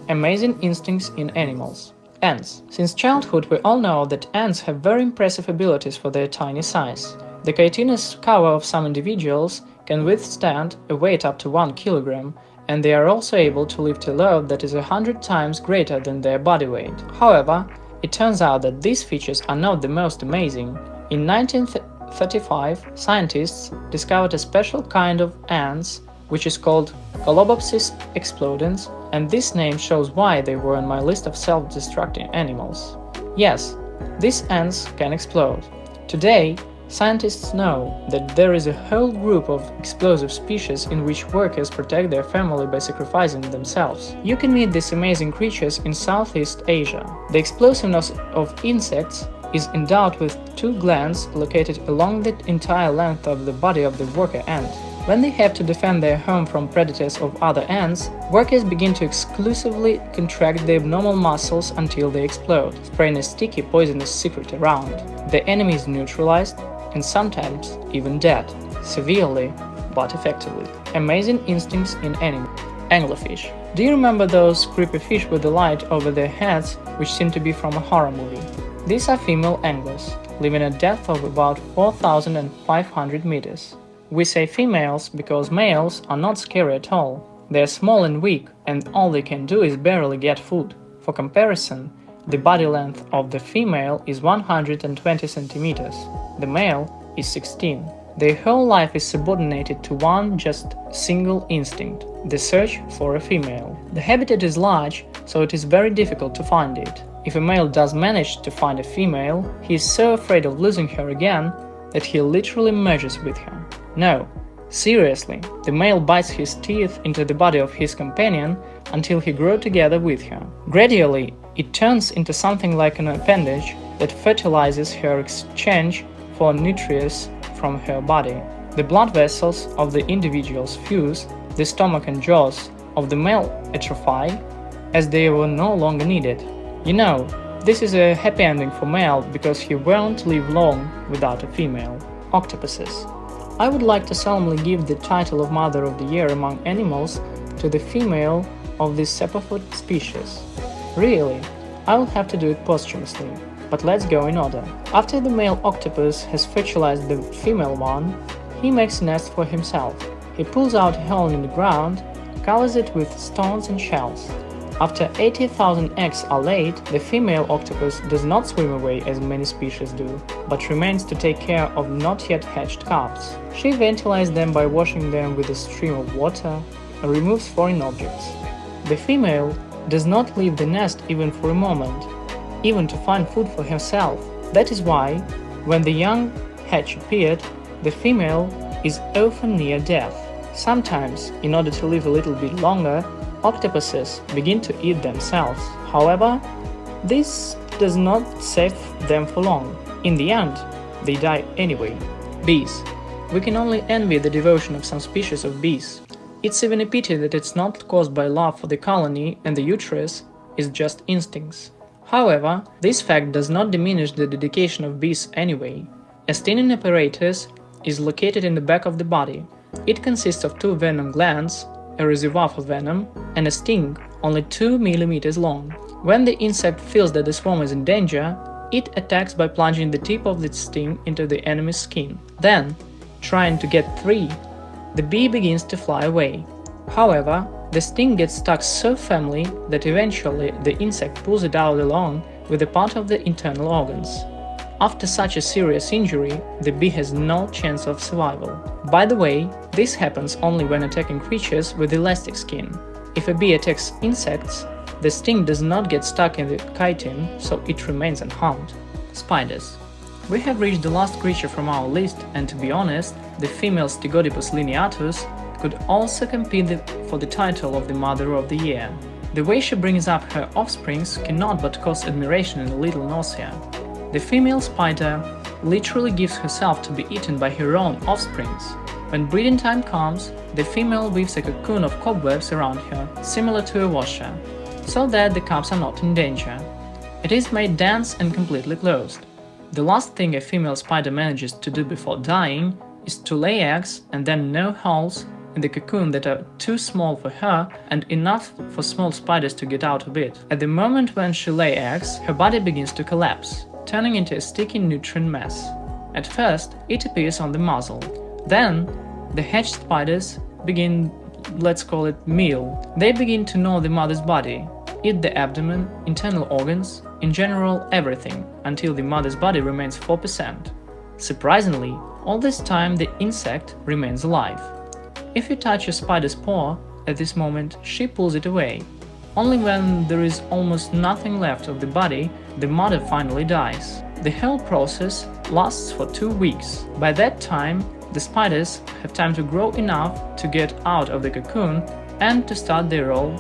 Amazing instincts in animals. Ants. Since childhood we all know that ants have very impressive abilities for their tiny size. The chitinous cover of some individuals can withstand a weight up to 1 kilogram, and they are also able to lift a load that is 100 times greater than their body weight. However, it turns out that these features are not the most amazing. In 1935, scientists discovered a special kind of ants which is called Colobopsis explodens, and this name shows why they were on my list of self-destructing animals. Yes, these ants can explode. Today, scientists know that there is a whole group of explosive species in which workers protect their family by sacrificing themselves. You can meet these amazing creatures in Southeast Asia. The explosiveness of insects is endowed with 2 glands located along the entire length of the body of the worker ant. When they have to defend their home from predators of other ants, workers begin to exclusively contract the abnormal muscles until they explode, spraying a sticky poisonous secret around. The enemy is neutralized and sometimes even dead, severely but effectively. Amazing instincts in animals. Anglerfish. Do you remember those creepy fish with the light over their heads which seem to be from a horror movie? These are female anglers, living at a depth of about 4,500 meters. We say females because males are not scary at all. They are small and weak, and all they can do is barely get food. For comparison, the body length of the female is 120 centimeters. The male is 16. Their whole life is subordinated to one just single instinct: the search for a female. The habitat is large, so it is very difficult to find it. If a male does manage to find a female, he is so afraid of losing her again that he literally merges with her. No, seriously, the male bites his teeth into the body of his companion until he grows together with her. Gradually, it turns into something like an appendage that fertilizes her exchange for nutrients from her body. The blood vessels of the individuals fuse, the stomach and jaws of the male atrophy, as they were no longer needed. You know, this is a happy ending for male because he won't live long without a female. Octopuses. I would like to solemnly give the title of Mother of the Year among animals to the female of this cephalopod species. Really, I will have to do it posthumously, but let's go in order. After the male octopus has fertilized the female one, he makes a nest for himself. He pulls out a hole in the ground, covers it with stones and shells. After 80,000 eggs are laid, the female octopus does not swim away as many species do, but remains to take care of not yet hatched calves. She ventilates them by washing them with a stream of water and removes foreign objects. The female does not leave the nest even for a moment, even to find food for herself. That is why, when the young hatch appeared, the female is often near death. Sometimes, in order to live a little bit longer, octopuses begin to eat themselves. However, this does not save them for long. In the end, they die anyway. Bees. We can only envy the devotion of some species of bees. It's even a pity that it's not caused by love for the colony and the uterus is just instincts. However, this fact does not diminish the dedication of bees anyway. A stinging apparatus is located in the back of the body. It consists of 2 venom glands, a reservoir for venom, and a sting only 2 mm long. When the insect feels that the swarm is in danger, it attacks by plunging the tip of its sting into the enemy's skin. Then, trying to get free, the bee begins to fly away. However, the sting gets stuck so firmly that eventually the insect pulls it out along with a part of the internal organs. After such a serious injury, the bee has no chance of survival. By the way, this happens only when attacking creatures with elastic skin. If a bee attacks insects, the sting does not get stuck in the chitin, so it remains unharmed. Spiders. We have reached the last creature from our list, and to be honest, the female Stegodipus lineatus could also compete for the title of the Mother of the Year. The way she brings up her offsprings cannot but cause admiration and a little nausea. The female spider literally gives herself to be eaten by her own offsprings. When breeding time comes, the female weaves a cocoon of cobwebs around her, similar to a washer, so that the cubs are not in danger. It is made dense and completely closed. The last thing a female spider manages to do before dying is to lay eggs and then gnaw holes in the cocoon that are too small for her and enough for small spiders to get out of it. At the moment when she lays eggs, her body begins to collapse, turning into a sticky nutrient mess. At first, it appears on the muzzle. Then, the hatched spiders begin, let's call it meal. They begin to gnaw the mother's body, eat the abdomen, internal organs, in general everything, until the mother's body remains 4%. Surprisingly, all this time the insect remains alive. If you touch a spider's paw, at this moment she pulls it away. Only when there is almost nothing left of the body, the mother finally dies. The whole process lasts for 2 weeks. By that time, the spiders have time to grow enough to get out of the cocoon and to start their role